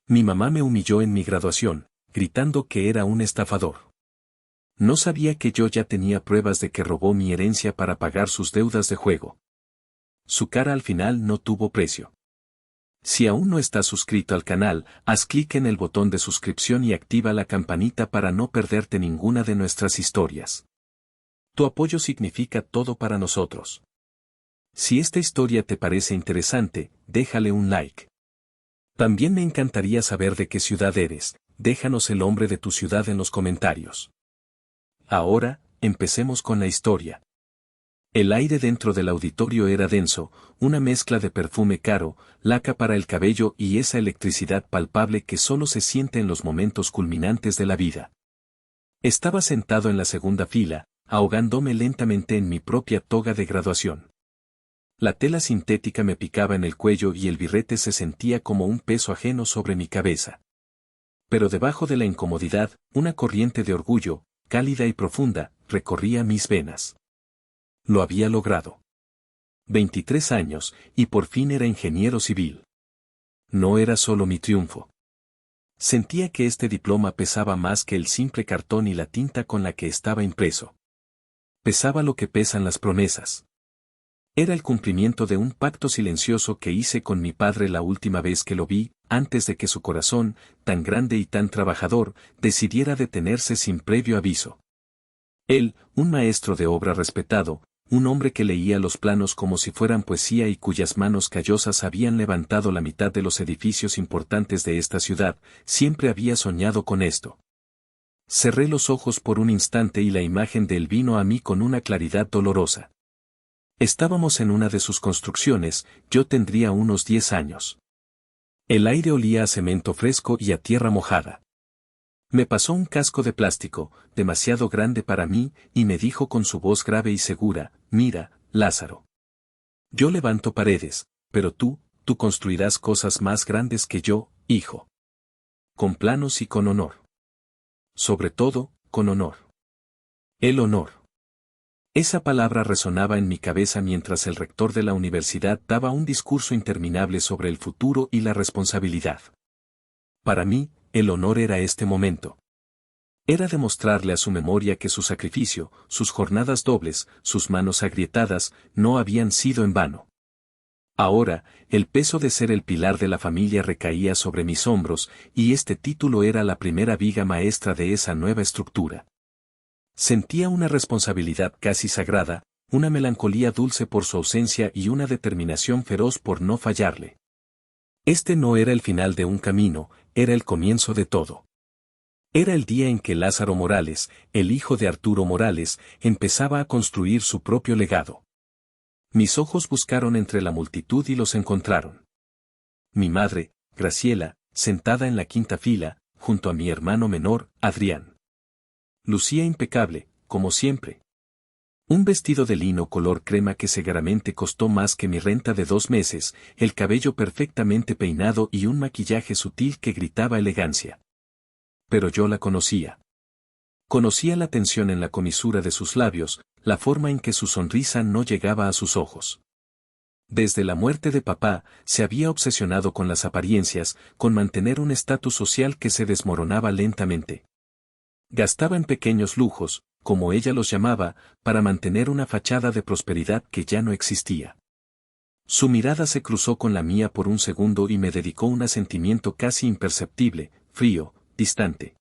Mi mamá me humilló en mi graduación, gritando que era un estafador. No sabía que yo ya tenía pruebas de que robó mi herencia para pagar sus deudas de juego. Su cara al final no tuvo precio. Si aún no estás suscrito al canal, haz clic en el botón de suscripción y activa la campanita para no perderte ninguna de nuestras historias. Tu apoyo significa todo para nosotros. Si esta historia te parece interesante, déjale un like. También me encantaría saber de qué ciudad eres, déjanos el nombre de tu ciudad en los comentarios. Ahora, empecemos con la historia. El aire dentro del auditorio era denso, una mezcla de perfume caro, laca para el cabello y esa electricidad palpable que solo se siente en los momentos culminantes de la vida. Estaba sentado en la segunda fila, ahogándome lentamente en mi propia toga de graduación. La tela sintética me picaba en el cuello y el birrete se sentía como un peso ajeno sobre mi cabeza. Pero debajo de la incomodidad, una corriente de orgullo, cálida y profunda, recorría mis venas. Lo había logrado. 23 años, y por fin era ingeniero civil. No era solo mi triunfo. Sentía que este diploma pesaba más que el simple cartón y la tinta con la que estaba impreso. Pesaba lo que pesan las promesas. Era el cumplimiento de un pacto silencioso que hice con mi padre la última vez que lo vi, antes de que su corazón, tan grande y tan trabajador, decidiera detenerse sin previo aviso. Él, un maestro de obra respetado, un hombre que leía los planos como si fueran poesía y cuyas manos callosas habían levantado la mitad de los edificios importantes de esta ciudad, siempre había soñado con esto. Cerré los ojos por un instante y la imagen de él vino a mí con una claridad dolorosa. Estábamos en una de sus construcciones, yo tendría unos 10 años. El aire olía a cemento fresco y a tierra mojada. Me pasó un casco de plástico, demasiado grande para mí, y me dijo con su voz grave y segura, mira, Lázaro. Yo levanto paredes, pero tú construirás cosas más grandes que yo, hijo. Con planos y con honor. Sobre todo, con honor. El honor. Esa palabra resonaba en mi cabeza mientras el rector de la universidad daba un discurso interminable sobre el futuro y la responsabilidad. Para mí, el honor era este momento. Era demostrarle a su memoria que su sacrificio, sus jornadas dobles, sus manos agrietadas, no habían sido en vano. Ahora, el peso de ser el pilar de la familia recaía sobre mis hombros, y este título era la primera viga maestra de esa nueva estructura. Sentía una responsabilidad casi sagrada, una melancolía dulce por su ausencia y una determinación feroz por no fallarle. Este no era el final de un camino, era el comienzo de todo. Era el día en que Lázaro Morales, el hijo de Arturo Morales, empezaba a construir su propio legado. Mis ojos buscaron entre la multitud y los encontraron. Mi madre, Graciela, sentada en la quinta fila, junto a mi hermano menor, Adrián. Lucía impecable, como siempre. Un vestido de lino color crema que seguramente costó más que mi renta de 2 meses, el cabello perfectamente peinado y un maquillaje sutil que gritaba elegancia. Pero yo la conocía. Conocía la tensión en la comisura de sus labios, la forma en que su sonrisa no llegaba a sus ojos. Desde la muerte de papá, se había obsesionado con las apariencias, con mantener un estatus social que se desmoronaba lentamente. Gastaba en pequeños lujos, como ella los llamaba, para mantener una fachada de prosperidad que ya no existía. Su mirada se cruzó con la mía por un segundo y me dedicó un asentimiento casi imperceptible, frío, distante.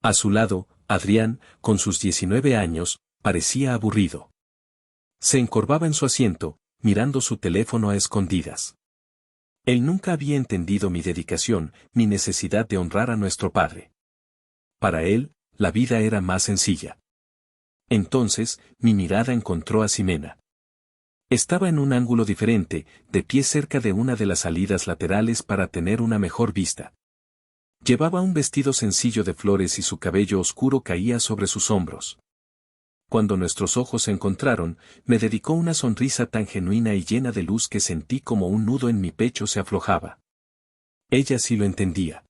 A su lado, Adrián, con sus 19 años, parecía aburrido. Se encorvaba en su asiento, mirando su teléfono a escondidas. Él nunca había entendido mi dedicación, mi necesidad de honrar a nuestro padre. Para él, la vida era más sencilla. Entonces, mi mirada encontró a Ximena. Estaba en un ángulo diferente, de pie cerca de una de las salidas laterales para tener una mejor vista. Llevaba un vestido sencillo de flores y su cabello oscuro caía sobre sus hombros. Cuando nuestros ojos se encontraron, me dedicó una sonrisa tan genuina y llena de luz que sentí como un nudo en mi pecho se aflojaba. Ella sí lo entendía.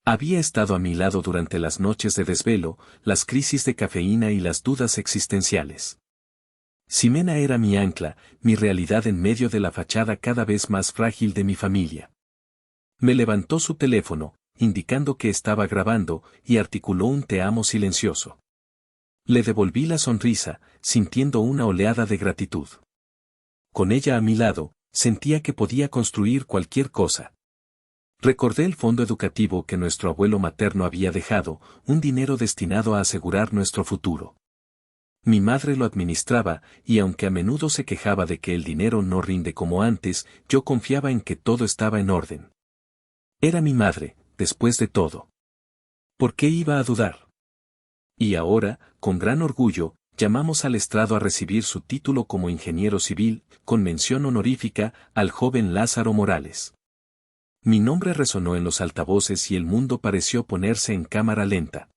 Había estado a mi lado durante las noches de desvelo, las crisis de cafeína y las dudas existenciales. Ximena era mi ancla, mi realidad en medio de la fachada cada vez más frágil de mi familia. Me levantó su teléfono, indicando que estaba grabando, y articuló un te amo silencioso. Le devolví la sonrisa, sintiendo una oleada de gratitud. Con ella a mi lado, sentía que podía construir cualquier cosa. Recordé el fondo educativo que nuestro abuelo materno había dejado, un dinero destinado a asegurar nuestro futuro. Mi madre lo administraba, y aunque a menudo se quejaba de que el dinero no rinde como antes, yo confiaba en que todo estaba en orden. Era mi madre, después de todo. ¿Por qué iba a dudar? Y ahora, con gran orgullo, llamamos al estrado a recibir su título como ingeniero civil, con mención honorífica, al joven Lázaro Morales. Mi nombre resonó en los altavoces y el mundo pareció ponerse en cámara lenta.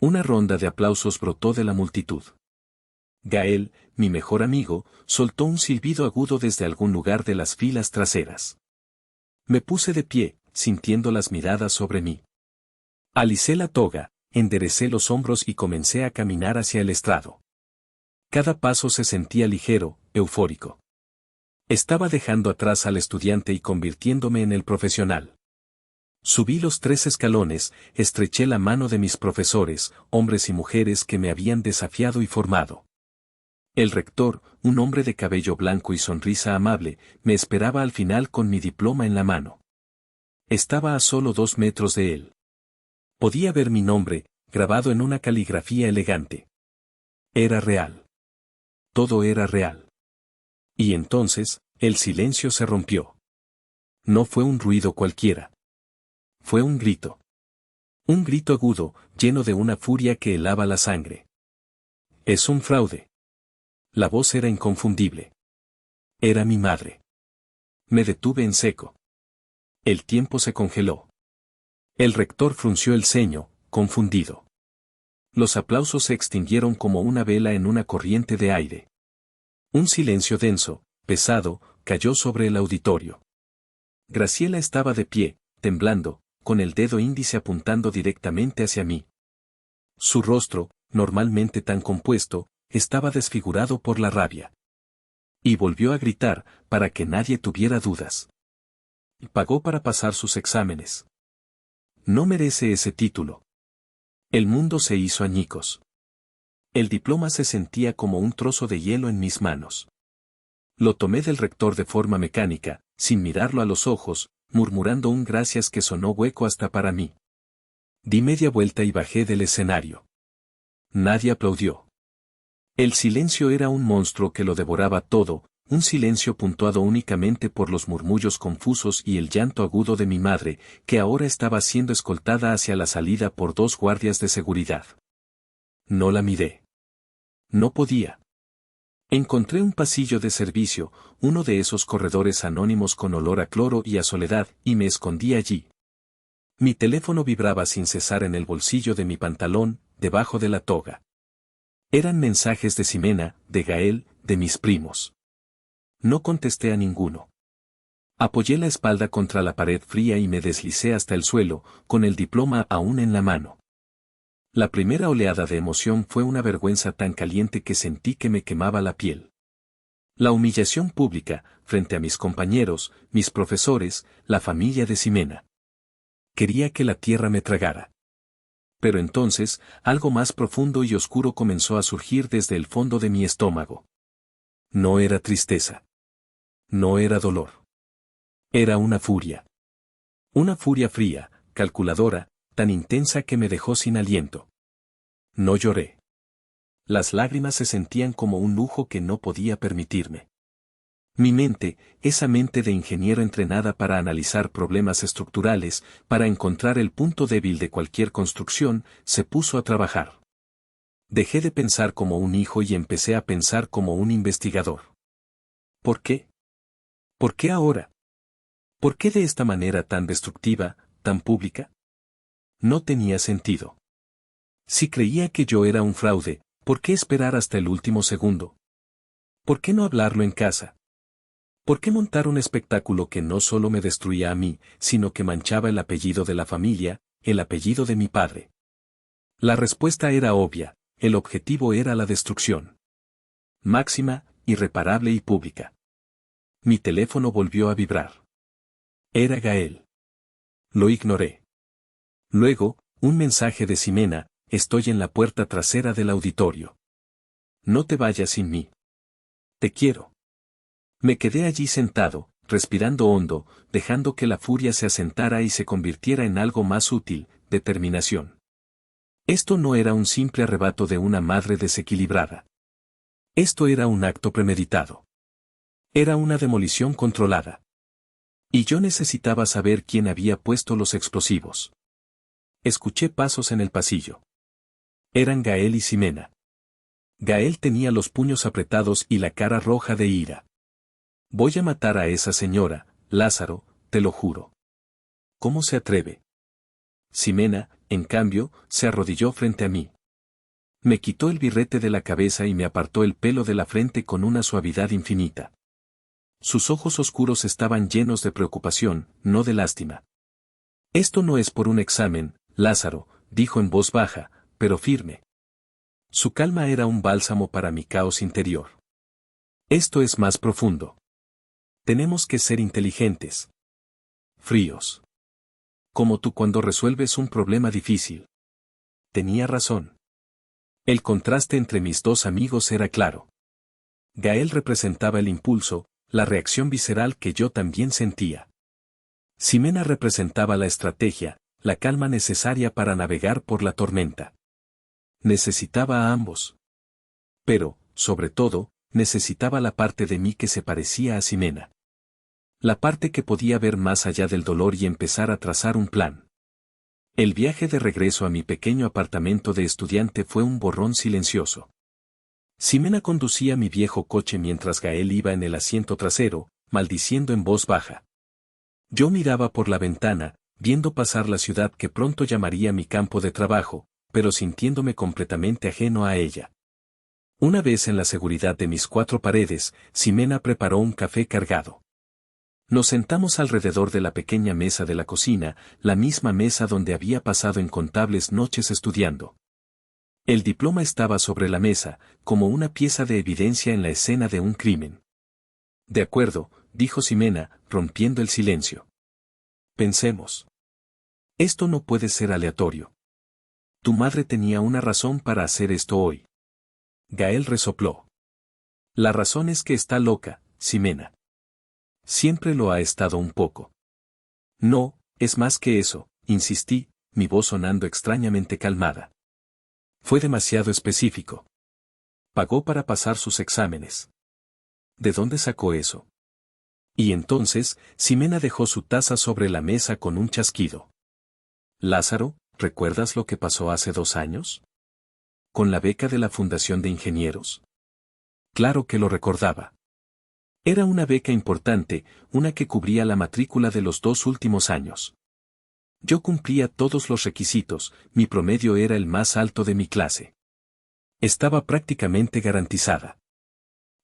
Una ronda de aplausos brotó de la multitud. Gael, mi mejor amigo, soltó un silbido agudo desde algún lugar de las filas traseras. Me puse de pie, sintiendo las miradas sobre mí. Alicé la toga, enderecé los hombros y comencé a caminar hacia el estrado. Cada paso se sentía ligero, eufórico. Estaba dejando atrás al estudiante y convirtiéndome en el profesional. Subí los 3 escalones, estreché la mano de mis profesores, hombres y mujeres que me habían desafiado y formado. El rector, un hombre de cabello blanco y sonrisa amable, me esperaba al final con mi diploma en la mano. Estaba a solo 2 metros de él. Podía ver mi nombre, grabado en una caligrafía elegante. Era real. Todo era real. Y entonces, el silencio se rompió. No fue un ruido cualquiera. Fue un grito. Un grito agudo, lleno de una furia que helaba la sangre. Es un fraude. La voz era inconfundible. Era mi madre. Me detuve en seco. El tiempo se congeló. El rector frunció el ceño, confundido. Los aplausos se extinguieron como una vela en una corriente de aire. Un silencio denso, pesado, cayó sobre el auditorio. Graciela estaba de pie, temblando, con el dedo índice apuntando directamente hacia mí. Su rostro, normalmente tan compuesto, estaba desfigurado por la rabia. Y volvió a gritar, para que nadie tuviera dudas. Pagó para pasar sus exámenes. No merece ese título. El mundo se hizo añicos. El diploma se sentía como un trozo de hielo en mis manos. Lo tomé del rector de forma mecánica, sin mirarlo a los ojos, murmurando un gracias que sonó hueco hasta para mí. Di media vuelta y bajé del escenario. Nadie aplaudió. El silencio era un monstruo que lo devoraba todo, un silencio puntuado únicamente por los murmullos confusos y el llanto agudo de mi madre, que ahora estaba siendo escoltada hacia la salida por 2 guardias de seguridad. No la miré. No podía. Encontré un pasillo de servicio, uno de esos corredores anónimos con olor a cloro y a soledad, y me escondí allí. Mi teléfono vibraba sin cesar en el bolsillo de mi pantalón, debajo de la toga. Eran mensajes de Ximena, de Gael, de mis primos. No contesté a ninguno. Apoyé la espalda contra la pared fría y me deslicé hasta el suelo, con el diploma aún en la mano. La primera oleada de emoción fue una vergüenza tan caliente que sentí que me quemaba la piel. La humillación pública, frente a mis compañeros, mis profesores, la familia de Ximena. Quería que la tierra me tragara. Pero entonces, algo más profundo y oscuro comenzó a surgir desde el fondo de mi estómago. No era tristeza. No era dolor. Era una furia. Una furia fría, calculadora, tan intensa que me dejó sin aliento. No lloré. Las lágrimas se sentían como un lujo que no podía permitirme. Mi mente, esa mente de ingeniero entrenada para analizar problemas estructurales, para encontrar el punto débil de cualquier construcción, se puso a trabajar. Dejé de pensar como un hijo y empecé a pensar como un investigador. ¿Por qué? ¿Por qué ahora? ¿Por qué de esta manera tan destructiva, tan pública? No tenía sentido. Si creía que yo era un fraude, ¿por qué esperar hasta el último segundo? ¿Por qué no hablarlo en casa? ¿Por qué montar un espectáculo que no solo me destruía a mí, sino que manchaba el apellido de la familia, el apellido de mi padre? La respuesta era obvia, el objetivo era la destrucción. Máxima, irreparable y pública. Mi teléfono volvió a vibrar. Era Gael. Lo ignoré. Luego, un mensaje de Ximena: estoy en la puerta trasera del auditorio. No te vayas sin mí. Te quiero. Me quedé allí sentado, respirando hondo, dejando que la furia se asentara y se convirtiera en algo más útil: determinación. Esto no era un simple arrebato de una madre desequilibrada. Esto era un acto premeditado. Era una demolición controlada. Y yo necesitaba saber quién había puesto los explosivos. Escuché pasos en el pasillo. Eran Gael y Ximena. Gael tenía los puños apretados y la cara roja de ira. Voy a matar a esa señora, Lázaro, te lo juro. ¿Cómo se atreve? Ximena, en cambio, se arrodilló frente a mí. Me quitó el birrete de la cabeza y me apartó el pelo de la frente con una suavidad infinita. Sus ojos oscuros estaban llenos de preocupación, no de lástima. Esto no es por un examen, Lázaro, dijo en voz baja, pero firme. Su calma era un bálsamo para mi caos interior. Esto es más profundo. Tenemos que ser inteligentes. Fríos. Como tú cuando resuelves un problema difícil. Tenía razón. El contraste entre mis dos amigos era claro. Gael representaba el impulso, la reacción visceral que yo también sentía. Ximena representaba la estrategia, la calma necesaria para navegar por la tormenta. Necesitaba a ambos. Pero, sobre todo, necesitaba la parte de mí que se parecía a Ximena. La parte que podía ver más allá del dolor y empezar a trazar un plan. El viaje de regreso a mi pequeño apartamento de estudiante fue un borrón silencioso. Ximena conducía mi viejo coche mientras Gael iba en el asiento trasero, maldiciendo en voz baja. Yo miraba por la ventana, viendo pasar la ciudad que pronto llamaría mi campo de trabajo, pero sintiéndome completamente ajeno a ella. Una vez en la seguridad de mis cuatro paredes, Ximena preparó un café cargado. Nos sentamos alrededor de la pequeña mesa de la cocina, la misma mesa donde había pasado incontables noches estudiando. El diploma estaba sobre la mesa, como una pieza de evidencia en la escena de un crimen. De acuerdo, dijo Ximena, rompiendo el silencio. Pensemos. Esto no puede ser aleatorio. Tu madre tenía una razón para hacer esto hoy. Gael resopló. La razón es que está loca, Ximena. Siempre lo ha estado un poco. No, es más que eso, insistí, mi voz sonando extrañamente calmada. Fue demasiado específico. Pagó para pasar sus exámenes. ¿De dónde sacó eso? Y entonces, Ximena dejó su taza sobre la mesa con un chasquido. Lázaro, ¿recuerdas lo que pasó hace 2 años? ¿Con la beca de la Fundación de Ingenieros? Claro que lo recordaba. Era una beca importante, una que cubría la matrícula de los 2 últimos años. Yo cumplía todos los requisitos, mi promedio era el más alto de mi clase. Estaba prácticamente garantizada.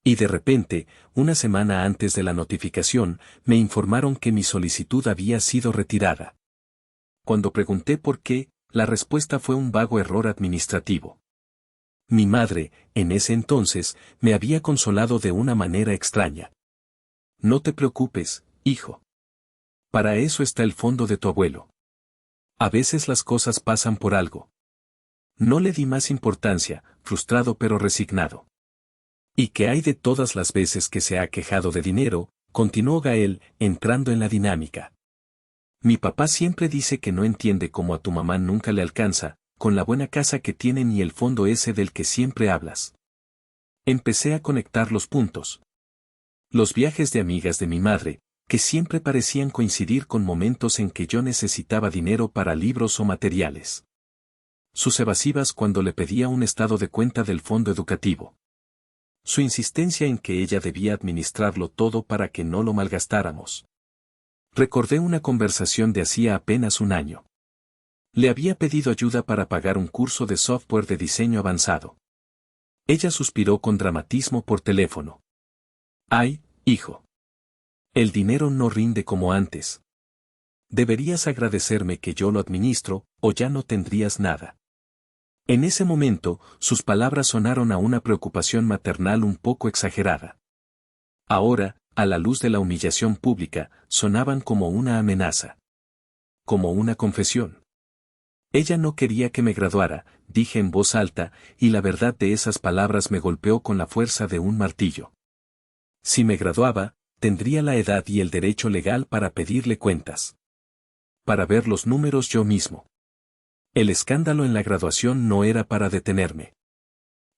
Y de repente, una semana antes de la notificación, me informaron que mi solicitud había sido retirada. Cuando pregunté por qué, la respuesta fue un vago error administrativo. Mi madre, en ese entonces, me había consolado de una manera extraña. No te preocupes, hijo. Para eso está el fondo de tu abuelo. A veces las cosas pasan por algo. No le di más importancia, frustrado pero resignado. ¿Y qué hay de todas las veces que se ha quejado de dinero?, continuó Gael, entrando en la dinámica. Mi papá siempre dice que no entiende cómo a tu mamá nunca le alcanza, con la buena casa que tiene ni el fondo ese del que siempre hablas. Empecé a conectar los puntos. Los viajes de amigas de mi madre, que siempre parecían coincidir con momentos en que yo necesitaba dinero para libros o materiales. Sus evasivas cuando le pedía un estado de cuenta del fondo educativo. Su insistencia en que ella debía administrarlo todo para que no lo malgastáramos. Recordé una conversación de hacía apenas 1 año. Le había pedido ayuda para pagar un curso de software de diseño avanzado. Ella suspiró con dramatismo por teléfono. Ay, hijo. El dinero no rinde como antes. Deberías agradecerme que yo lo administro, o ya no tendrías nada. En ese momento, sus palabras sonaron a una preocupación maternal un poco exagerada. Ahora, a la luz de la humillación pública, sonaban como una amenaza. como una confesión. Ella no quería que me graduara, dije en voz alta, y la verdad de esas palabras me golpeó con la fuerza de un martillo. Si me graduaba, tendría la edad y el derecho legal para pedirle cuentas. Para ver los números yo mismo. El escándalo en la graduación no era para detenerme.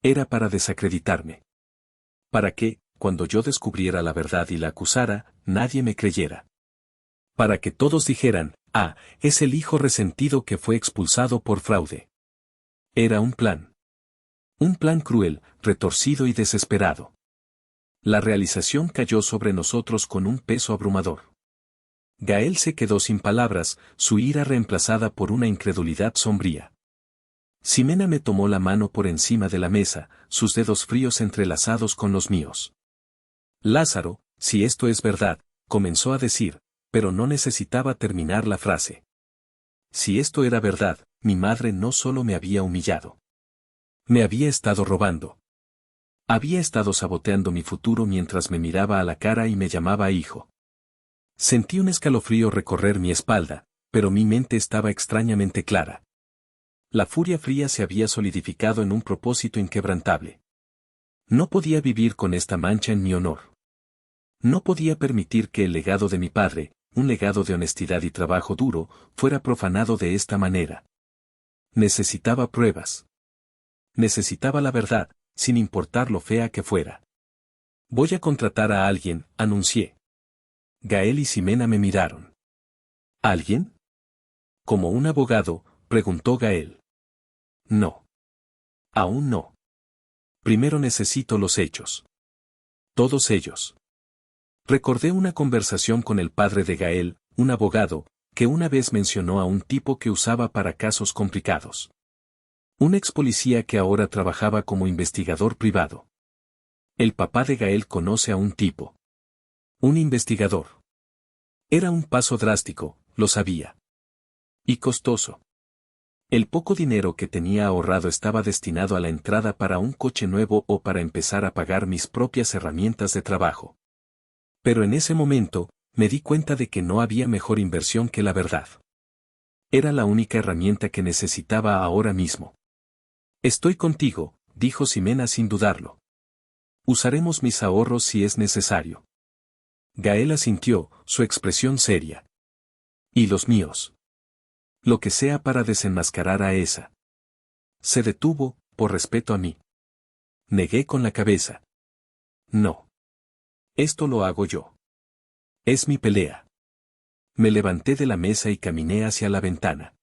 Era para desacreditarme. Para que, cuando yo descubriera la verdad y la acusara, nadie me creyera. Para que todos dijeran, ah, es el hijo resentido que fue expulsado por fraude. Era un plan. Un plan cruel, retorcido y desesperado. La realización cayó sobre nosotros con un peso abrumador. Gael se quedó sin palabras, su ira reemplazada por una incredulidad sombría. Ximena me tomó la mano por encima de la mesa, sus dedos fríos entrelazados con los míos. Lázaro, si esto es verdad, comenzó a decir, pero no necesitaba terminar la frase. Si esto era verdad, mi madre no solo me había humillado. Me había estado robando. Había estado saboteando mi futuro mientras me miraba a la cara y me llamaba hijo. Sentí un escalofrío recorrer mi espalda, pero mi mente estaba extrañamente clara. La furia fría se había solidificado en un propósito inquebrantable. No podía vivir con esta mancha en mi honor. No podía permitir que el legado de mi padre, un legado de honestidad y trabajo duro, fuera profanado de esta manera. Necesitaba pruebas. Necesitaba la verdad, sin importar lo fea que fuera. Voy a contratar a alguien, anuncié. Gael y Ximena me miraron. ¿Alguien? ¿Como un abogado?, preguntó Gael. No. Aún no. Primero necesito los hechos. Todos ellos. Recordé una conversación con el padre de Gael, un abogado, que una vez mencionó a un tipo que usaba para casos complicados. Un ex policía que ahora trabajaba como investigador privado. El papá de Gael conoce a un tipo. Un investigador. Era un paso drástico, lo sabía. Y costoso. El poco dinero que tenía ahorrado estaba destinado a la entrada para un coche nuevo o para empezar a pagar mis propias herramientas de trabajo. Pero en ese momento, me di cuenta de que no había mejor inversión que la verdad. Era la única herramienta que necesitaba ahora mismo. Estoy contigo, dijo Ximena sin dudarlo. Usaremos mis ahorros si es necesario. Gael asintió, su expresión seria. ¿Y los míos? Lo que sea para desenmascarar a esa. Se detuvo, por respeto a mí. Negué con la cabeza. No. Esto lo hago yo. Es mi pelea. Me levanté de la mesa y caminé hacia la ventana.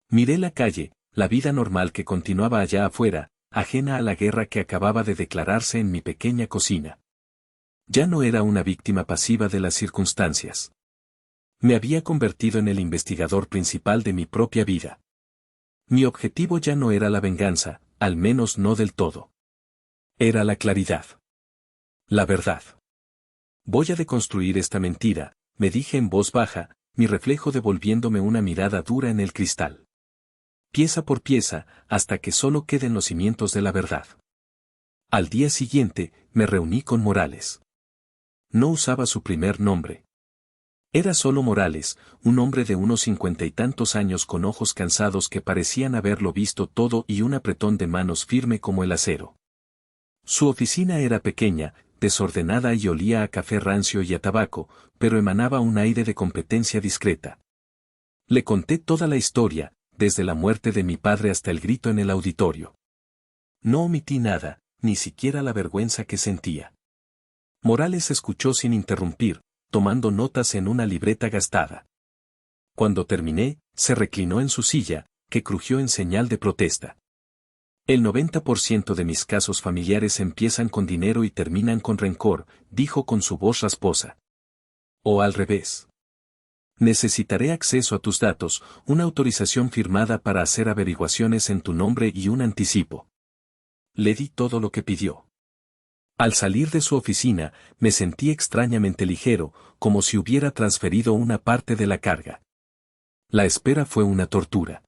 Miré la calle, la vida normal que continuaba allá afuera, ajena a la guerra que acababa de declararse en mi pequeña cocina. Ya no era una víctima pasiva de las circunstancias. Me había convertido en el investigador principal de mi propia vida. Mi objetivo ya no era la venganza, al menos no del todo. Era la claridad. La verdad. Voy a deconstruir esta mentira, me dije en voz baja, mi reflejo devolviéndome una mirada dura en el cristal. Pieza por pieza, hasta que solo queden los cimientos de la verdad. Al día siguiente, me reuní con Morales. No usaba su primer nombre. Era solo Morales, un hombre de unos 50 y tantos años con ojos cansados que parecían haberlo visto todo y un apretón de manos firme como el acero. Su oficina era pequeña, desordenada y olía a café rancio y a tabaco, pero emanaba un aire de competencia discreta. Le conté toda la historia, desde la muerte de mi padre hasta el grito en el auditorio. No omití nada, ni siquiera la vergüenza que sentía. Morales escuchó sin interrumpir, tomando notas en una libreta gastada. Cuando terminé, se reclinó en su silla, que crujió en señal de protesta. El 90% de mis casos familiares empiezan con dinero y terminan con rencor, dijo con su voz rasposa. O al revés. Necesitaré acceso a tus datos, una autorización firmada para hacer averiguaciones en tu nombre y un anticipo. Le di todo lo que pidió. Al salir de su oficina, me sentí extrañamente ligero, como si hubiera transferido una parte de la carga. La espera fue una tortura.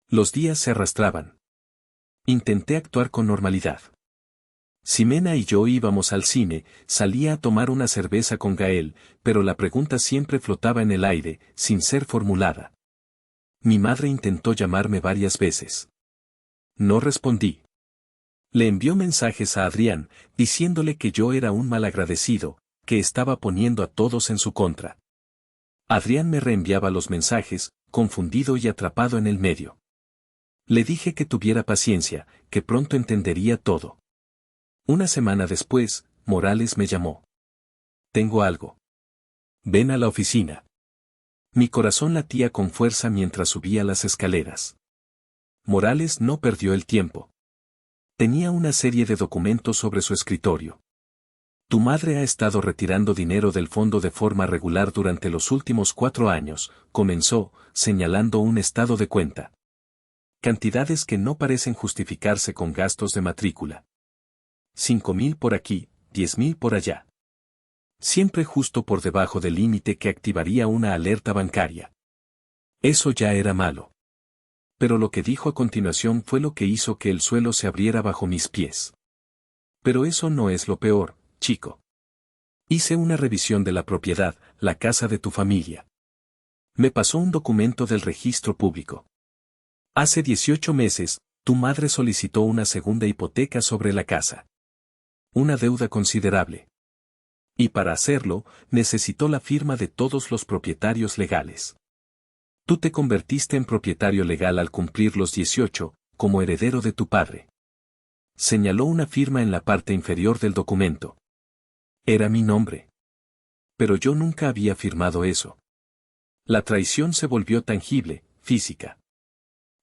Los días se arrastraban. Intenté actuar con normalidad. Ximena y yo íbamos al cine, salía a tomar una cerveza con Gael, pero la pregunta siempre flotaba en el aire, sin ser formulada. Mi madre intentó llamarme varias veces. No respondí. Le envió mensajes a Adrián, diciéndole que yo era un malagradecido, que estaba poniendo a todos en su contra. Adrián me reenviaba los mensajes, confundido y atrapado en el medio. Le dije que tuviera paciencia, que pronto entendería todo. Una semana después, Morales me llamó. Tengo algo. Ven a la oficina. Mi corazón latía con fuerza mientras subía las escaleras. Morales no perdió el tiempo. Tenía una serie de documentos sobre su escritorio. Tu madre ha estado retirando dinero del fondo de forma regular durante los últimos 4 años, comenzó, señalando un estado de cuenta. Cantidades que no parecen justificarse con gastos de matrícula. 5.000 por aquí, 10.000 por allá. Siempre justo por debajo del límite que activaría una alerta bancaria. Eso ya era malo. Pero lo que dijo a continuación fue lo que hizo que el suelo se abriera bajo mis pies. Pero eso no es lo peor, chico. Hice una revisión de la propiedad, la casa de tu familia. Me pasó un documento del registro público. Hace 18 meses, tu madre solicitó una segunda hipoteca sobre la casa. Una deuda considerable. Y para hacerlo, necesitó la firma de todos los propietarios legales. Tú te convertiste en propietario legal al cumplir los 18, como heredero de tu padre. Señaló una firma en la parte inferior del documento. Era mi nombre. Pero yo nunca había firmado eso. La traición se volvió tangible, física.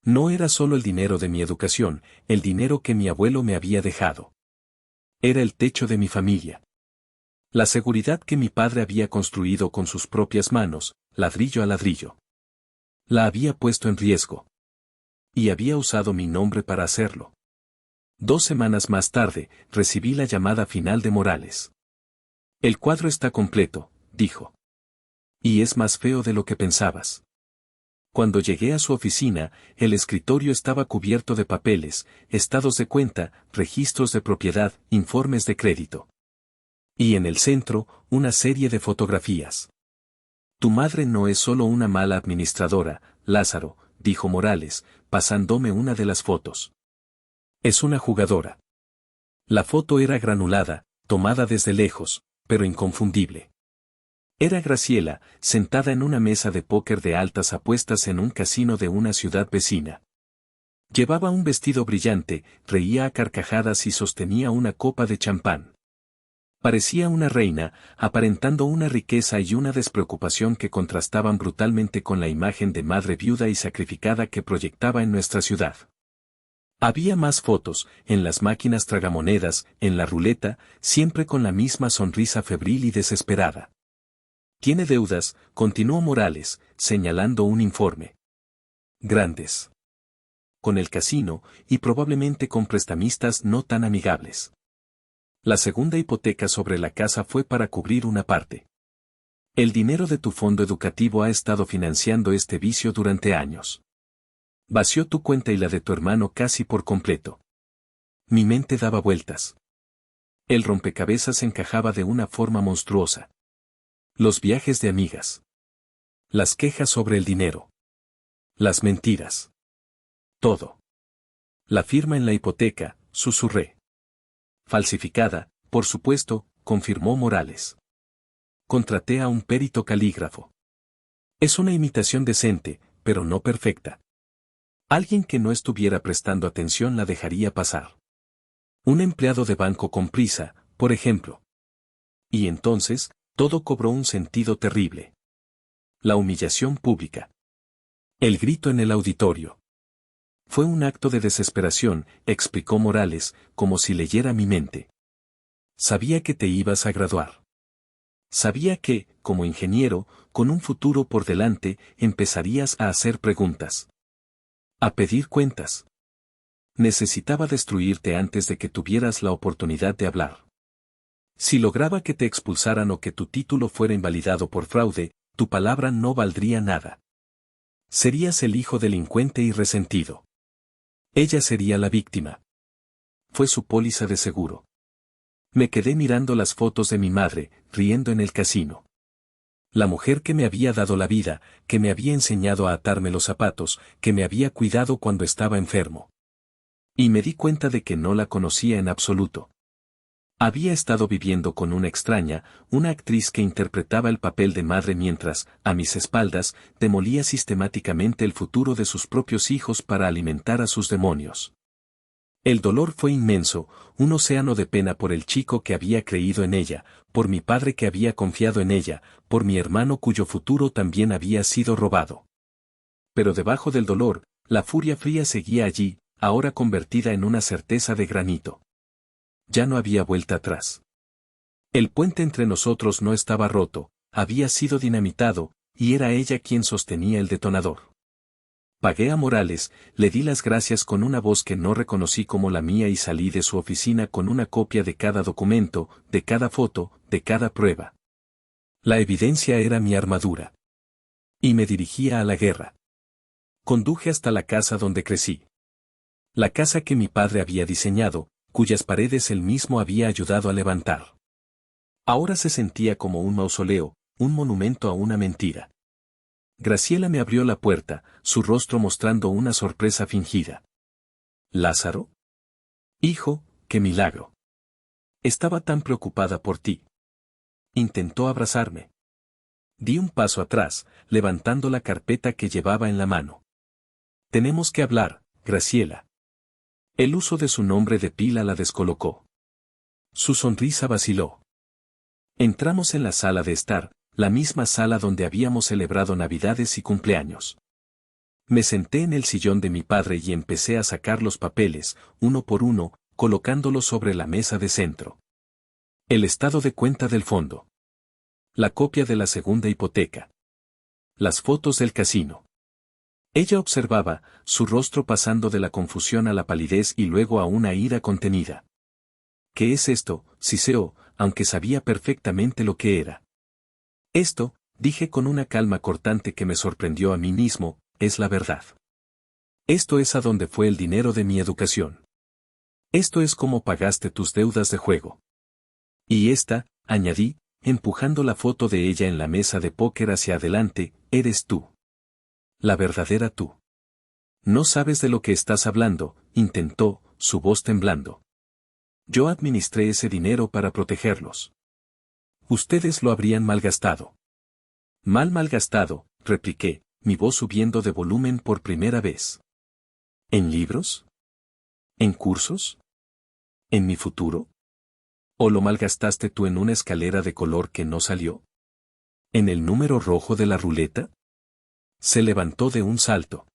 No era solo el dinero de mi educación, el dinero que mi abuelo me había dejado. Era el techo de mi familia. La seguridad que mi padre había construido con sus propias manos, ladrillo a ladrillo. La había puesto en riesgo. Y había usado mi nombre para hacerlo. 2 semanas más tarde, recibí la llamada final de Morales. El cuadro está completo, dijo. Y es más feo de lo que pensabas. Cuando llegué a su oficina, el escritorio estaba cubierto de papeles, estados de cuenta, registros de propiedad, informes de crédito. Y en el centro, una serie de fotografías. Tu madre no es solo una mala administradora, Lázaro, dijo Morales, pasándome una de las fotos. Es una jugadora. La foto era granulada, tomada desde lejos, pero inconfundible. Era Graciela, sentada en una mesa de póker de altas apuestas en un casino de una ciudad vecina. Llevaba un vestido brillante, reía a carcajadas y sostenía una copa de champán. Parecía una reina, aparentando una riqueza y una despreocupación que contrastaban brutalmente con la imagen de madre viuda y sacrificada que proyectaba en nuestra ciudad. Había más fotos, en las máquinas tragamonedas, en la ruleta, siempre con la misma sonrisa febril y desesperada. Tiene deudas, continuó Morales, señalando un informe. Grandes. Con el casino, y probablemente con prestamistas no tan amigables. La segunda hipoteca sobre la casa fue para cubrir una parte. El dinero de tu fondo educativo ha estado financiando este vicio durante años. Vació tu cuenta y la de tu hermano casi por completo. Mi mente daba vueltas. El rompecabezas encajaba de una forma monstruosa. Los viajes de amigas. Las quejas sobre el dinero. Las mentiras. Todo. La firma en la hipoteca, susurré. Falsificada, por supuesto, confirmó Morales. Contraté a un perito calígrafo. Es una imitación decente, pero no perfecta. Alguien que no estuviera prestando atención la dejaría pasar. Un empleado de banco con prisa, por ejemplo. Y entonces, todo cobró un sentido terrible. La humillación pública. El grito en el auditorio. Fue un acto de desesperación, explicó Morales, como si leyera mi mente. Sabía que te ibas a graduar. Sabía que, como ingeniero, con un futuro por delante, empezarías a hacer preguntas. A pedir cuentas. Necesitaba destruirte antes de que tuvieras la oportunidad de hablar. Si lograba que te expulsaran o que tu título fuera invalidado por fraude, tu palabra no valdría nada. Serías el hijo delincuente y resentido. Ella sería la víctima. Fue su póliza de seguro. Me quedé mirando las fotos de mi madre, riendo en el casino. La mujer que me había dado la vida, que me había enseñado a atarme los zapatos, que me había cuidado cuando estaba enfermo. Y me di cuenta de que no la conocía en absoluto. Había estado viviendo con una extraña, una actriz que interpretaba el papel de madre mientras, a mis espaldas, demolía sistemáticamente el futuro de sus propios hijos para alimentar a sus demonios. El dolor fue inmenso, un océano de pena por el chico que había creído en ella, por mi padre que había confiado en ella, por mi hermano cuyo futuro también había sido robado. Pero debajo del dolor, la furia fría seguía allí, ahora convertida en una certeza de granito. Ya no había vuelta atrás. El puente entre nosotros no estaba roto, había sido dinamitado, y era ella quien sostenía el detonador. Pagué a Morales, le di las gracias con una voz que no reconocí como la mía y salí de su oficina con una copia de cada documento, de cada foto, de cada prueba. La evidencia era mi armadura. Y me dirigía a la guerra. Conduje hasta la casa donde crecí. La casa que mi padre había diseñado, cuyas paredes él mismo había ayudado a levantar. Ahora se sentía como un mausoleo, un monumento a una mentira. Graciela me abrió la puerta, su rostro mostrando una sorpresa fingida. ¿Lázaro? Hijo, qué milagro. Estaba tan preocupada por ti. Intentó abrazarme. Di un paso atrás, levantando la carpeta que llevaba en la mano. Tenemos que hablar, Graciela. El uso de su nombre de pila la descolocó. Su sonrisa vaciló. Entramos en la sala de estar, la misma sala donde habíamos celebrado Navidades y cumpleaños. Me senté en el sillón de mi padre y empecé a sacar los papeles, uno por uno, colocándolos sobre la mesa de centro. El estado de cuenta del fondo. La copia de la segunda hipoteca. Las fotos del casino. Ella observaba, su rostro pasando de la confusión a la palidez y luego a una ira contenida. ¿Qué es esto?, siseó, aunque sabía perfectamente lo que era. Esto, dije con una calma cortante que me sorprendió a mí mismo, es la verdad. Esto es a donde fue el dinero de mi educación. Esto es cómo pagaste tus deudas de juego. Y esta, añadí, empujando la foto de ella en la mesa de póker hacia adelante, eres tú. La verdadera tú. No sabes de lo que estás hablando, intentó, su voz temblando. Yo administré ese dinero para protegerlos. Ustedes lo habrían malgastado. Malgastado, repliqué, mi voz subiendo de volumen por primera vez. ¿En libros? ¿En cursos? ¿En mi futuro? ¿O lo malgastaste tú en una escalera de color que no salió? ¿En el número rojo de la ruleta? Se levantó de un salto.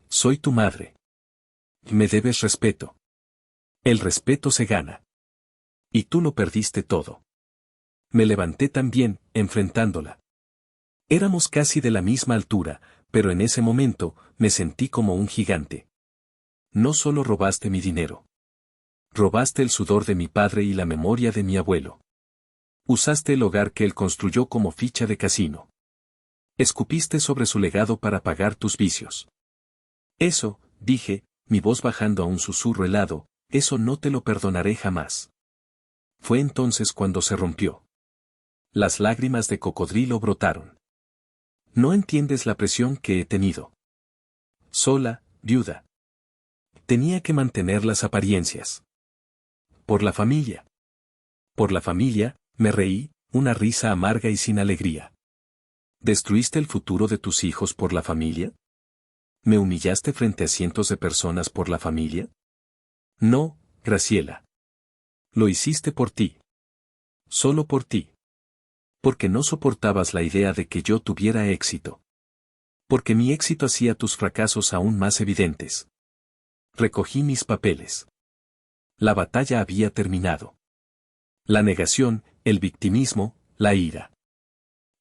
Soy tu madre. Me debes respeto. El respeto se gana. Y tú lo perdiste todo. Me levanté también, enfrentándola. Éramos casi de la misma altura, pero en ese momento, me sentí como un gigante. No solo robaste mi dinero. Robaste el sudor de mi padre y la memoria de mi abuelo. Usaste el hogar que él construyó como ficha de casino. Escupiste sobre su legado para pagar tus vicios. Eso, dije, mi voz bajando a un susurro helado, eso no te lo perdonaré jamás. Fue entonces cuando se rompió. Las lágrimas de cocodrilo brotaron. No entiendes la presión que he tenido. Sola, viuda. Tenía que mantener las apariencias. Por la familia. Por la familia, me reí, una risa amarga y sin alegría. ¿Destruiste el futuro de tus hijos por la familia? ¿Me humillaste frente a cientos de personas por la familia? No, Graciela. Lo hiciste por ti. Solo por ti. Porque no soportabas la idea de que yo tuviera éxito. Porque mi éxito hacía tus fracasos aún más evidentes. Recogí mis papeles. La batalla había terminado. La negación, el victimismo, la ira.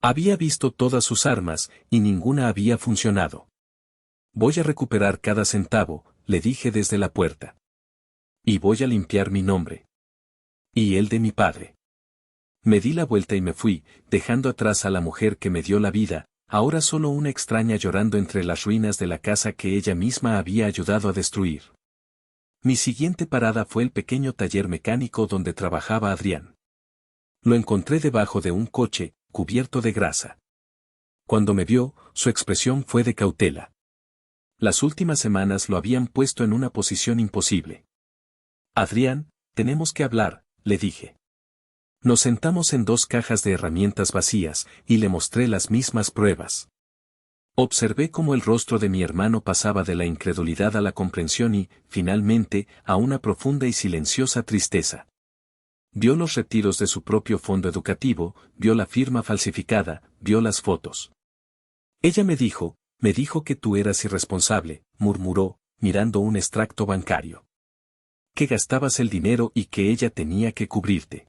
Había visto todas sus armas, y ninguna había funcionado. Voy a recuperar cada centavo, le dije desde la puerta. Y voy a limpiar mi nombre. Y el de mi padre. Me di la vuelta y me fui, dejando atrás a la mujer que me dio la vida, ahora solo una extraña llorando entre las ruinas de la casa que ella misma había ayudado a destruir. Mi siguiente parada fue el pequeño taller mecánico donde trabajaba Adrián. Lo encontré debajo de un coche, cubierto de grasa. Cuando me vio, su expresión fue de cautela. Las últimas semanas lo habían puesto en una posición imposible. Adrián, tenemos que hablar, le dije. Nos sentamos en 2 cajas de herramientas vacías, y le mostré las mismas pruebas. Observé cómo el rostro de mi hermano pasaba de la incredulidad a la comprensión y, finalmente, a una profunda y silenciosa tristeza. Vio los retiros de su propio fondo educativo, vio la firma falsificada, vio las fotos. Ella me dijo que tú eras irresponsable, murmuró, mirando un extracto bancario. Que gastabas el dinero y que ella tenía que cubrirte.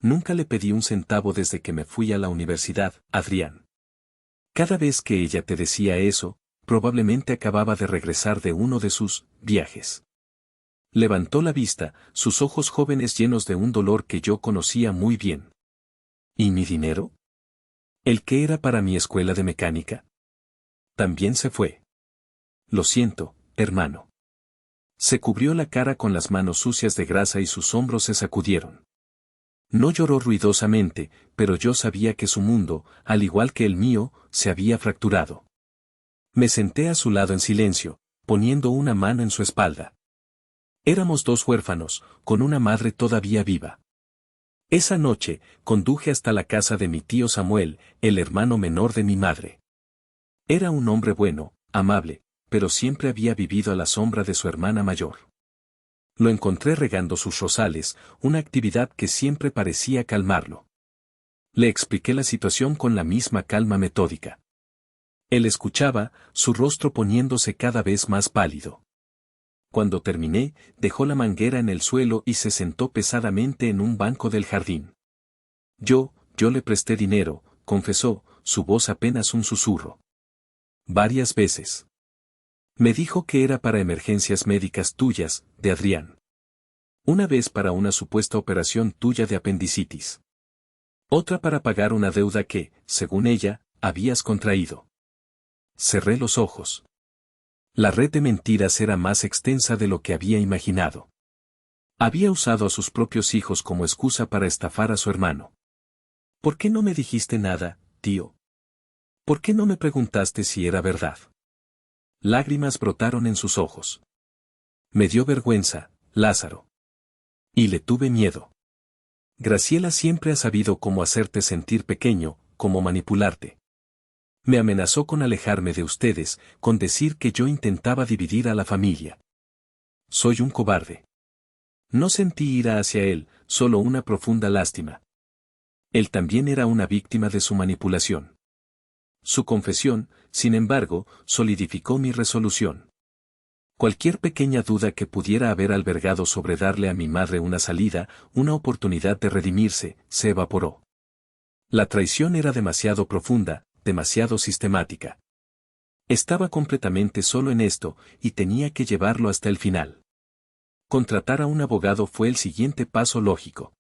Nunca le pedí un centavo desde que me fui a la universidad, Adrián. Cada vez que ella te decía eso, probablemente acababa de regresar de uno de sus viajes. Levantó la vista, sus ojos jóvenes llenos de un dolor que yo conocía muy bien. ¿Y mi dinero? ¿El que era para mi escuela de mecánica? También se fue. Lo siento, hermano. Se cubrió la cara con las manos sucias de grasa y sus hombros se sacudieron. No lloró ruidosamente, pero yo sabía que su mundo, al igual que el mío, se había fracturado. Me senté a su lado en silencio, poniendo una mano en su espalda. Éramos 2 huérfanos, con una madre todavía viva. Esa noche, conduje hasta la casa de mi tío Samuel, el hermano menor de mi madre. Era un hombre bueno, amable, pero siempre había vivido a la sombra de su hermana mayor. Lo encontré regando sus rosales, una actividad que siempre parecía calmarlo. Le expliqué la situación con la misma calma metódica. Él escuchaba, su rostro poniéndose cada vez más pálido. Cuando terminé, dejó la manguera en el suelo y se sentó pesadamente en un banco del jardín. Yo le presté dinero, confesó, su voz apenas un susurro. Varias veces. Me dijo que era para emergencias médicas tuyas, de Adrián. Una vez para una supuesta operación tuya de apendicitis. Otra para pagar una deuda que, según ella, habías contraído. Cerré los ojos. La red de mentiras era más extensa de lo que había imaginado. Había usado a sus propios hijos como excusa para estafar a su hermano. ¿Por qué no me dijiste nada, tío? ¿Por qué no me preguntaste si era verdad? Lágrimas brotaron en sus ojos. Me dio vergüenza, Lázaro. Y le tuve miedo. Graciela siempre ha sabido cómo hacerte sentir pequeño, cómo manipularte. Me amenazó con alejarme de ustedes, con decir que yo intentaba dividir a la familia. Soy un cobarde. No sentí ira hacia él, solo una profunda lástima. Él también era una víctima de su manipulación. Su confesión, sin embargo, solidificó mi resolución. Cualquier pequeña duda que pudiera haber albergado sobre darle a mi madre una salida, una oportunidad de redimirse, se evaporó. La traición era demasiado profunda, demasiado sistemática. Estaba completamente solo en esto, y tenía que llevarlo hasta el final. Contratar a un abogado fue el siguiente paso lógico.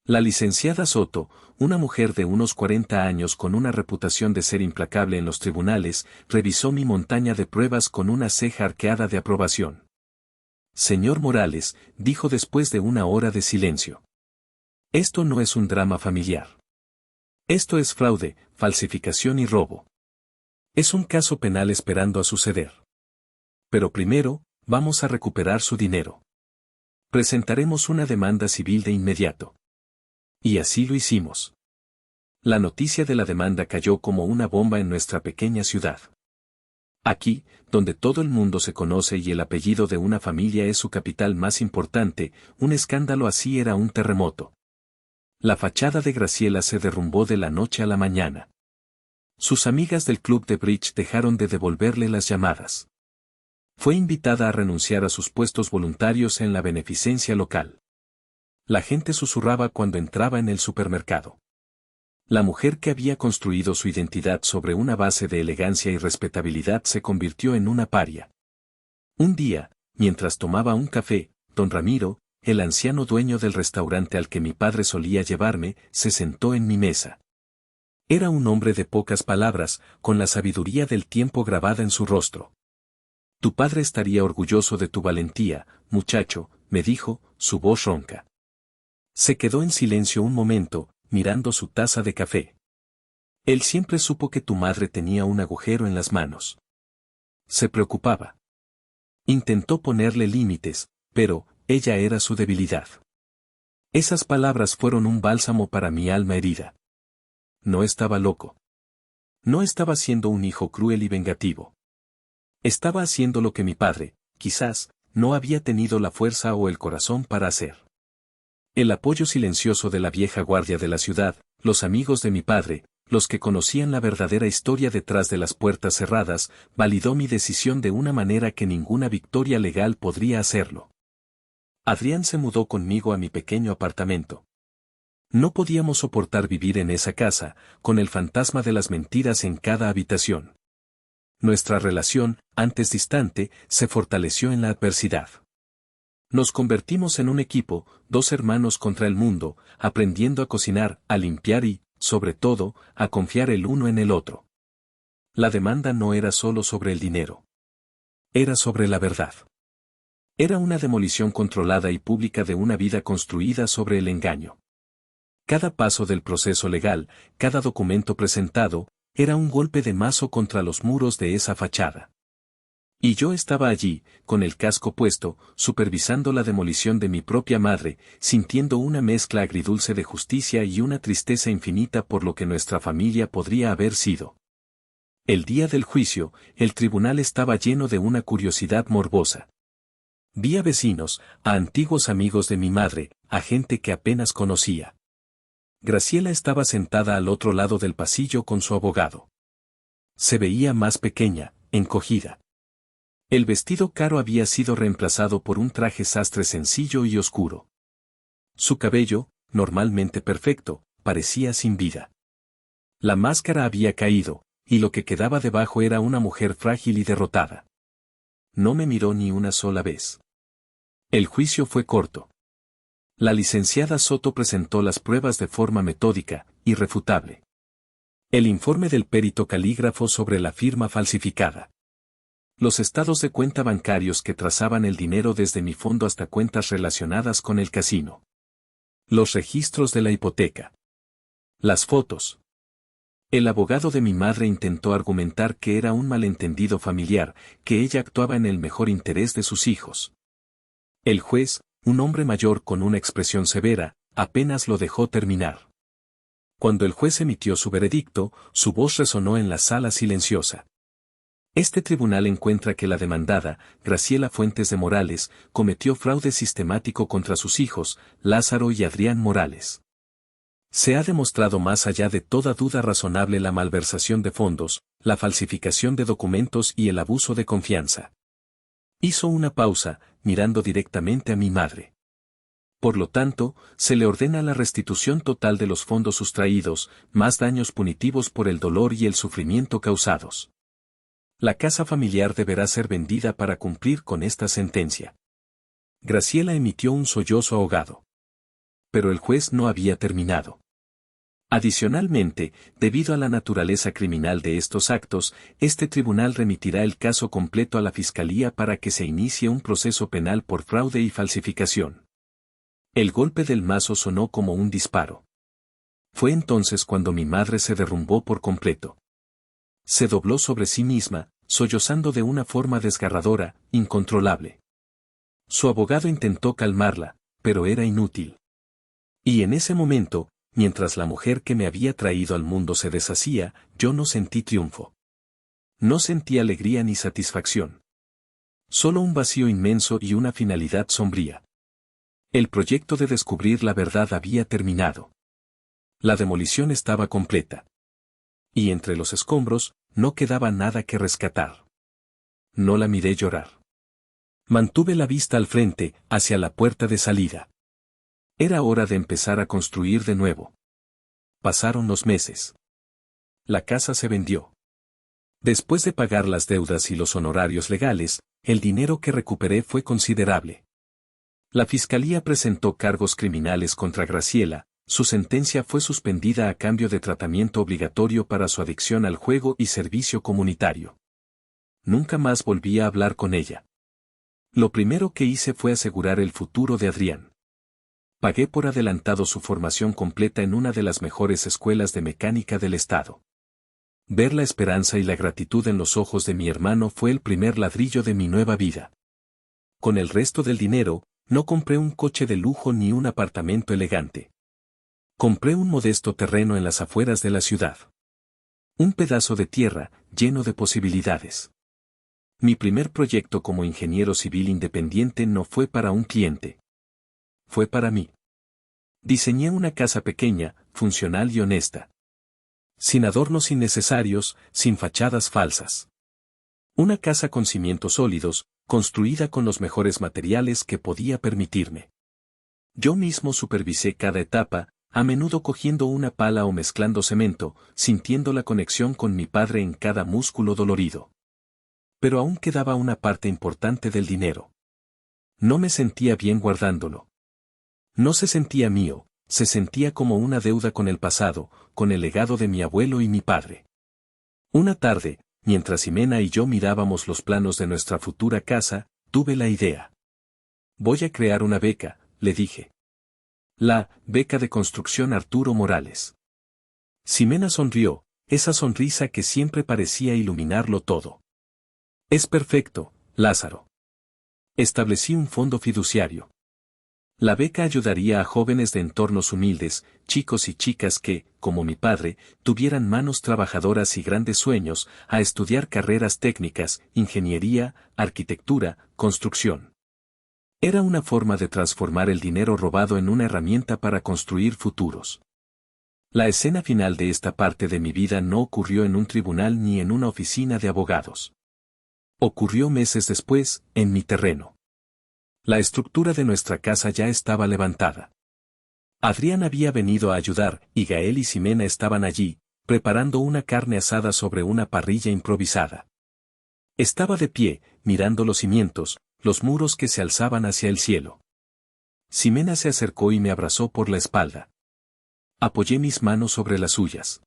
La licenciada Soto, una mujer de unos 40 años con una reputación de ser implacable en los tribunales, revisó mi montaña de pruebas con una ceja arqueada de aprobación. Señor Morales, dijo después de una hora de silencio. Esto no es un drama familiar. Esto es fraude, falsificación y robo. Es un caso penal esperando a suceder. Pero primero, vamos a recuperar su dinero. Presentaremos una demanda civil de inmediato. Y así lo hicimos. La noticia de la demanda cayó como una bomba en nuestra pequeña ciudad. Aquí, donde todo el mundo se conoce y el apellido de una familia es su capital más importante, un escándalo así era un terremoto. La fachada de Graciela se derrumbó de la noche a la mañana. Sus amigas del club de bridge dejaron de devolverle las llamadas. Fue invitada a renunciar a sus puestos voluntarios en la beneficencia local. La gente susurraba cuando entraba en el supermercado. La mujer que había construido su identidad sobre una base de elegancia y respetabilidad se convirtió en una paria. Un día, mientras tomaba un café, don Ramiro, el anciano dueño del restaurante al que mi padre solía llevarme, se sentó en mi mesa. Era un hombre de pocas palabras, con la sabiduría del tiempo grabada en su rostro. Tu padre estaría orgulloso de tu valentía, muchacho, me dijo, su voz ronca. Se quedó en silencio un momento, mirando su taza de café. Él siempre supo que tu madre tenía un agujero en las manos. Se preocupaba. Intentó ponerle límites, pero ella era su debilidad. Esas palabras fueron un bálsamo para mi alma herida. No estaba loco. No estaba siendo un hijo cruel y vengativo. Estaba haciendo lo que mi padre, quizás, no había tenido la fuerza o el corazón para hacer. El apoyo silencioso de la vieja guardia de la ciudad, los amigos de mi padre, los que conocían la verdadera historia detrás de las puertas cerradas, validó mi decisión de una manera que ninguna victoria legal podría hacerlo. Adrián se mudó conmigo a mi pequeño apartamento. No podíamos soportar vivir en esa casa, con el fantasma de las mentiras en cada habitación. Nuestra relación, antes distante, se fortaleció en la adversidad. Nos convertimos en un equipo, dos hermanos contra el mundo, aprendiendo a cocinar, a limpiar y, sobre todo, a confiar el uno en el otro. La demanda no era solo sobre el dinero. Era sobre la verdad. Era una demolición controlada y pública de una vida construida sobre el engaño. Cada paso del proceso legal, cada documento presentado, era un golpe de mazo contra los muros de esa fachada. Y yo estaba allí, con el casco puesto, supervisando la demolición de mi propia madre, sintiendo una mezcla agridulce de justicia y una tristeza infinita por lo que nuestra familia podría haber sido. El día del juicio, el tribunal estaba lleno de una curiosidad morbosa. Vi a vecinos, a antiguos amigos de mi madre, a gente que apenas conocía. Graciela estaba sentada al otro lado del pasillo con su abogado. Se veía más pequeña, encogida. El vestido caro había sido reemplazado por un traje sastre sencillo y oscuro. Su cabello, normalmente perfecto, parecía sin vida. La máscara había caído, y lo que quedaba debajo era una mujer frágil y derrotada. No me miró ni una sola vez. El juicio fue corto. La licenciada Soto presentó las pruebas de forma metódica, irrefutable. El informe del perito calígrafo sobre la firma falsificada. Los estados de cuenta bancarios que trazaban el dinero desde mi fondo hasta cuentas relacionadas con el casino. Los registros de la hipoteca. Las fotos. El abogado de mi madre intentó argumentar que era un malentendido familiar, que ella actuaba en el mejor interés de sus hijos. El juez, un hombre mayor con una expresión severa, apenas lo dejó terminar. Cuando el juez emitió su veredicto, su voz resonó en la sala silenciosa. Este tribunal encuentra que la demandada, Graciela Fuentes de Morales, cometió fraude sistemático contra sus hijos, Lázaro y Adrián Morales. Se ha demostrado más allá de toda duda razonable la malversación de fondos, la falsificación de documentos y el abuso de confianza. Hizo una pausa, mirando directamente a mi madre. Por lo tanto, se le ordena la restitución total de los fondos sustraídos, más daños punitivos por el dolor y el sufrimiento causados. La casa familiar deberá ser vendida para cumplir con esta sentencia. Graciela emitió un sollozo ahogado. Pero el juez no había terminado. Adicionalmente, debido a la naturaleza criminal de estos actos, este tribunal remitirá el caso completo a la Fiscalía para que se inicie un proceso penal por fraude y falsificación. El golpe del mazo sonó como un disparo. Fue entonces cuando mi madre se derrumbó por completo. Se dobló sobre sí misma, sollozando de una forma desgarradora, incontrolable. Su abogado intentó calmarla, pero era inútil. Y en ese momento, mientras la mujer que me había traído al mundo se deshacía, yo no sentí triunfo. No sentí alegría ni satisfacción. Solo un vacío inmenso y una finalidad sombría. El proyecto de descubrir la verdad había terminado. La demolición estaba completa. Y entre los escombros, no quedaba nada que rescatar. No la miré llorar. Mantuve la vista al frente, hacia la puerta de salida. Era hora de empezar a construir de nuevo. Pasaron los meses. La casa se vendió. Después de pagar las deudas y los honorarios legales, el dinero que recuperé fue considerable. La fiscalía presentó cargos criminales contra Graciela. Su sentencia fue suspendida a cambio de tratamiento obligatorio para su adicción al juego y servicio comunitario. nunca más volví a hablar con ella. Lo primero que hice fue asegurar el futuro de Adrián. Pagué por adelantado su formación completa en una de las mejores escuelas de mecánica del estado. Ver la esperanza y la gratitud en los ojos de mi hermano fue el primer ladrillo de mi nueva vida. Con el resto del dinero, no compré un coche de lujo ni un apartamento elegante. Compré un modesto terreno en las afueras de la ciudad. Un pedazo de tierra, lleno de posibilidades. Mi primer proyecto como ingeniero civil independiente no fue para un cliente. Fue para mí. Diseñé una casa pequeña, funcional y honesta. Sin adornos innecesarios, sin fachadas falsas. Una casa con cimientos sólidos, construida con los mejores materiales que podía permitirme. Yo mismo supervisé cada etapa, a menudo cogiendo una pala o mezclando cemento, sintiendo la conexión con mi padre en cada músculo dolorido. Pero aún quedaba una parte importante del dinero. No me sentía bien guardándolo. No se sentía mío, se sentía como una deuda con el pasado, con el legado de mi abuelo y mi padre. Una tarde, mientras Ximena y yo mirábamos los planos de nuestra futura casa, tuve la idea. Voy a crear una beca, le dije. La beca de construcción Arturo Morales. Ximena sonrió, esa sonrisa que siempre parecía iluminarlo todo. Es perfecto, Lázaro. Establecí un fondo fiduciario. La beca ayudaría a jóvenes de entornos humildes, chicos y chicas que, como mi padre, tuvieran manos trabajadoras y grandes sueños, a estudiar carreras técnicas, ingeniería, arquitectura, construcción. Era una forma de transformar el dinero robado en una herramienta para construir futuros. La escena final de esta parte de mi vida no ocurrió en un tribunal ni en una oficina de abogados. Ocurrió meses después, en mi terreno. La estructura de nuestra casa ya estaba levantada. Adrián había venido a ayudar, y Gael y Ximena estaban allí, preparando una carne asada sobre una parrilla improvisada. Estaba de pie, mirando los cimientos, los muros que se alzaban hacia el cielo. Ximena se acercó y me abrazó por la espalda. Apoyé mis manos sobre las suyas.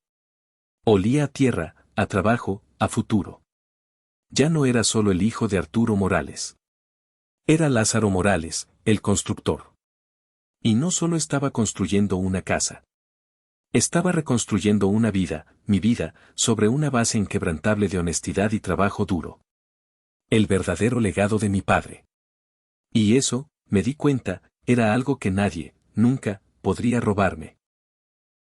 Olía a tierra, a trabajo, a futuro. Ya no era solo el hijo de Arturo Morales. Era Lázaro Morales, el constructor. Y no solo estaba construyendo una casa. Estaba reconstruyendo una vida, mi vida, sobre una base inquebrantable de honestidad y trabajo duro. El verdadero legado de mi padre. Y eso, me di cuenta, era algo que nadie, nunca, podría robarme.